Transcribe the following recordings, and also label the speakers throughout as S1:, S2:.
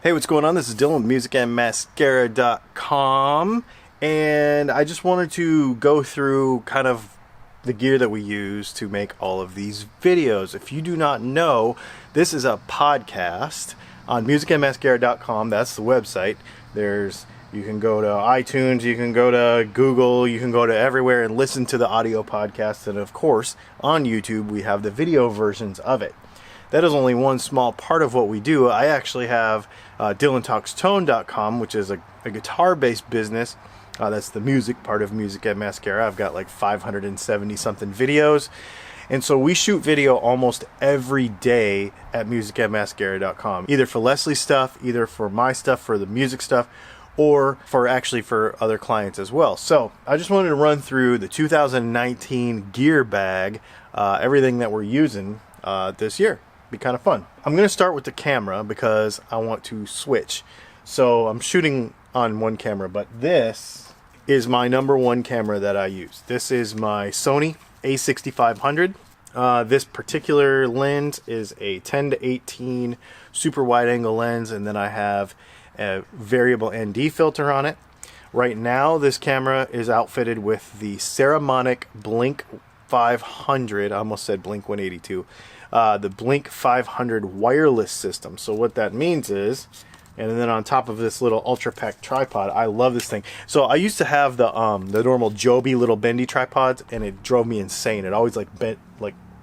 S1: Hey, what's going on? This is Dylan, musicandmascara.com, and I just wanted to go through kind of the gear that we use to make all of these videos. If you do not know, this is a podcast on musicandmascara.com. That's the website. You can go to iTunes, you can go to Google, you can go to everywhere and listen to the audio podcast. And of course, on YouTube, we have the video versions of it. That is only one small part of what we do. I actually have DylanTalksTone.com, which is a guitar-based business. That's the music part of Music and Mascara. I've got like 570 something videos. And so we shoot video almost every day at musicandmascara.com, either for Leslie's stuff, either for my stuff, for the music stuff, or for other clients as well. So I just wanted to run through the 2019 gear bag, everything that we're using this year. Be kind of fun. I'm going to start with the camera because I want to switch. So I'm shooting on one camera, but this is my number one camera that I use. This is my Sony a6500. This particular lens is a 10-18 super wide angle lens, and then I have a variable ND filter on it. Right now this camera is outfitted with the Saramonic Blink 500. I almost said Blink 182. The Blink 500 wireless system. So what that means is, and then on top of this little ultra pack tripod, I love this thing. So I used to have the normal Joby little bendy tripods, and it drove me insane. It always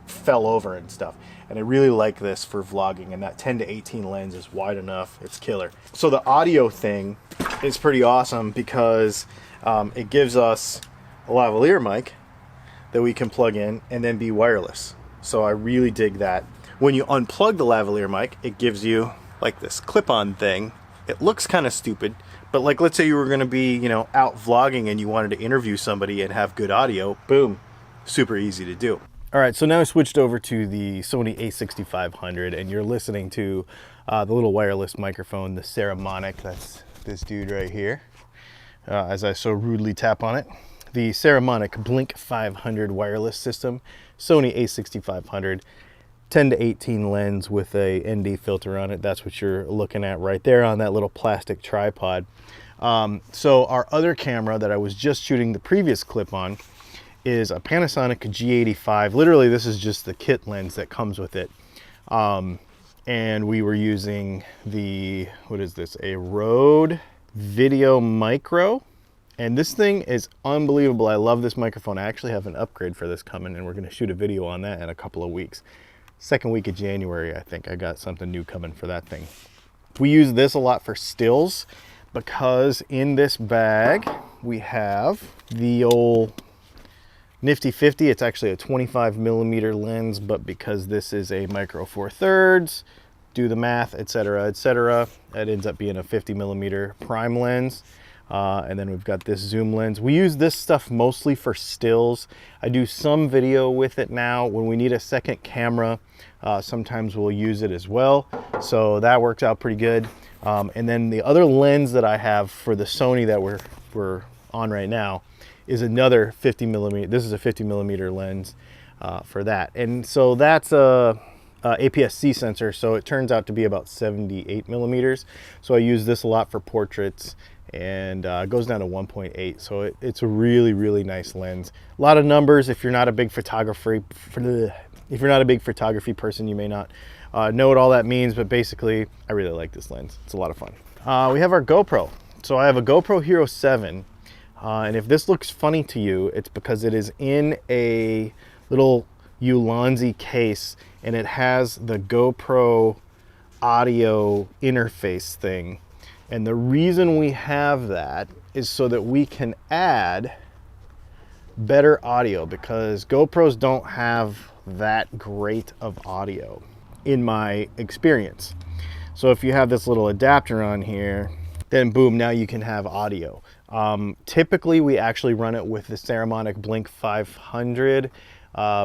S1: fell over and stuff. And I really like this for vlogging, and that 10-18 lens is wide enough. It's killer. So the audio thing is pretty awesome because it gives us a lavalier mic that we can plug in and then be wireless. So I really dig that. When you unplug the lavalier mic, it gives you like this clip-on thing. It looks kind of stupid, but like let's say you were going to be, out vlogging and you wanted to interview somebody and have good audio, boom, super easy to do. All right, so now I switched over to the Sony a6500, and you're listening to the little wireless microphone, the Saramonic. That's this dude right here, as I so rudely tap on it. The Saramonic Blink 500 wireless system, Sony a6500, 10-18 lens with a ND filter on it. That's what you're looking at right there on that little plastic tripod. So our other camera that I was just shooting the previous clip on is a Panasonic G85. Literally, this is just the kit lens that comes with it. And we were using the, what is this? A Rode Video Micro. And this thing is unbelievable. I love this microphone. I actually have an upgrade for this coming, and we're going to shoot a video on that in a couple of weeks. Second week of January, I think I got something new coming for that thing. We use this a lot for stills because in this bag we have the old Nifty 50. It's actually a 25mm lens, but because this is a micro 4/3, do the math, etc., etc., it ends up being a 50mm prime lens. And then we've got this zoom lens. We use this stuff mostly for stills. I do some video with it now. When we need a second camera, sometimes we'll use it as well. So that works out pretty good. And then the other lens that I have for the Sony that we're on right now is another 50mm. This is a 50mm lens for that. And so that's a APS-C sensor, so it turns out to be about 78mm. So I use this a lot for portraits, and it goes down to 1.8, so it's a really, really nice lens. A lot of numbers. If you're not a big photography person, you may not know what all that means, but basically I really like this lens. It's a lot of fun. We have our GoPro. So I have a GoPro Hero 7, and if this looks funny to you, it's because it is in a little Ulanzi case, and it has the GoPro audio interface thing. And the reason we have that is so that we can add better audio, because GoPros don't have that great of audio in my experience. So if you have this little adapter on here, then boom, now you can have audio. Typically we actually run it with the Saramonic Blink 500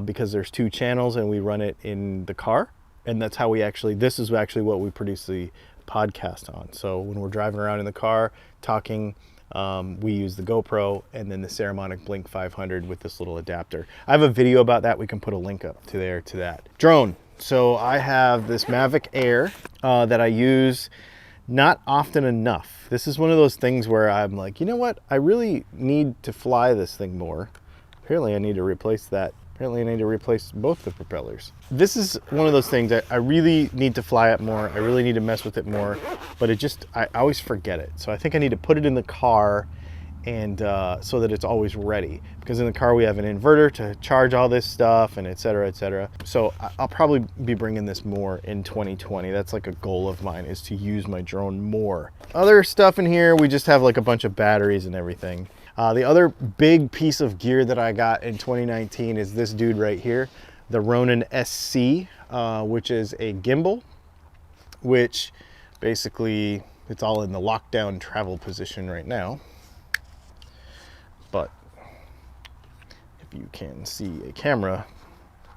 S1: because there's 2 channels, and we run it in the car. And that's how this is actually what we produce the podcast on. So when we're driving around in the car talking, we use the GoPro and then the Saramonic Blink 500 with this little adapter. I have a video about that. We can put a link up to that. Drone. So I have this Mavic Air that I use Not often enough. This is one of those things where I'm like, you know what? I really need to fly this thing more. Apparently I need to replace that. Apparently I need to replace both the propellers. This is one of those things that I really need to fly it more. I really need to mess with it more, but I always forget it. So I think I need to put it in the car and so that it's always ready, because in the car we have an inverter to charge all this stuff and et cetera, et cetera. So I'll probably be bringing this more in 2020. That's like a goal of mine, is to use my drone more. Other stuff in here, we just have like a bunch of batteries and everything. The other big piece of gear that I got in 2019 is this dude right here, the Ronin SC, which is a gimbal, which basically it's all in the lockdown travel position right now. But if you can see a camera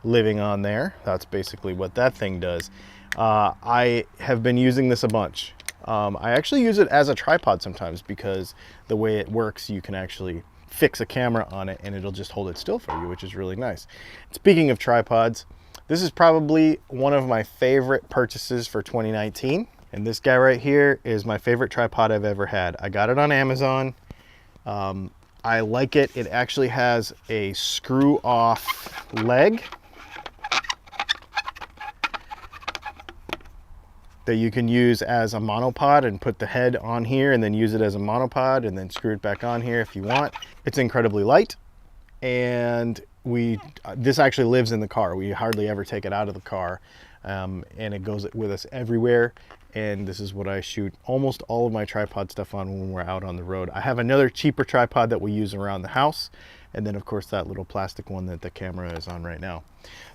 S1: living on there, that's basically what that thing does. I have been using this a bunch. I actually use it as a tripod sometimes, because the way it works, you can actually fix a camera on it and it'll just hold it still for you, which is really nice. Speaking of tripods, this is probably one of my favorite purchases for 2019. And this guy right here is my favorite tripod I've ever had. I got it on Amazon. I like it. It actually has a screw off leg that you can use as a monopod and put the head on here and then use it as a monopod and then screw it back on here if you want. It's incredibly light, and this actually lives in the car. We hardly ever take it out of the car, and it goes with us everywhere. And this is what I shoot almost all of my tripod stuff on when we're out on the road. I have another cheaper tripod that we use around the house, and then of course that little plastic one that the camera is on right now.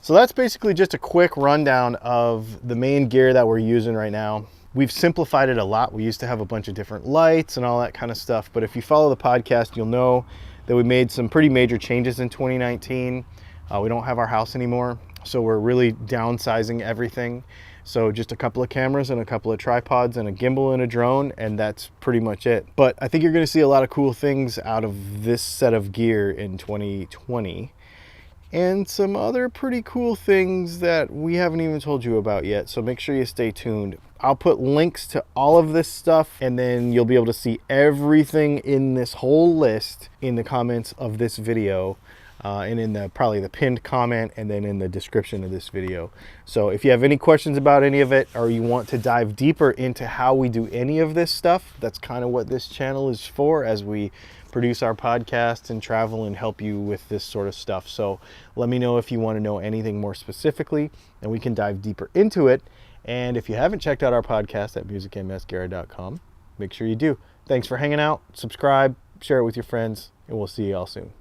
S1: So that's basically just a quick rundown of the main gear that we're using right now. We've simplified it a lot. We used to have a bunch of different lights and all that kind of stuff, but if you follow the podcast, you'll know that we made some pretty major changes in 2019. We don't have our house anymore, so we're really downsizing everything. So just a couple of cameras and a couple of tripods and a gimbal and a drone, and that's pretty much it. But I think you're going to see a lot of cool things out of this set of gear in 2020, and some other pretty cool things that we haven't even told you about yet. So make sure you stay tuned. I'll put links to all of this stuff, and then you'll be able to see everything in this whole list in the comments of this video. And in probably the pinned comment, and then in the description of this video. So if you have any questions about any of it, or you want to dive deeper into how we do any of this stuff, that's kind of what this channel is for, as we produce our podcasts and travel and help you with this sort of stuff. So let me know if you want to know anything more specifically, and we can dive deeper into it. And if you haven't checked out our podcast at musicmsgarrett.com, make sure you do. Thanks for hanging out. Subscribe, share it with your friends, and we'll see you all soon.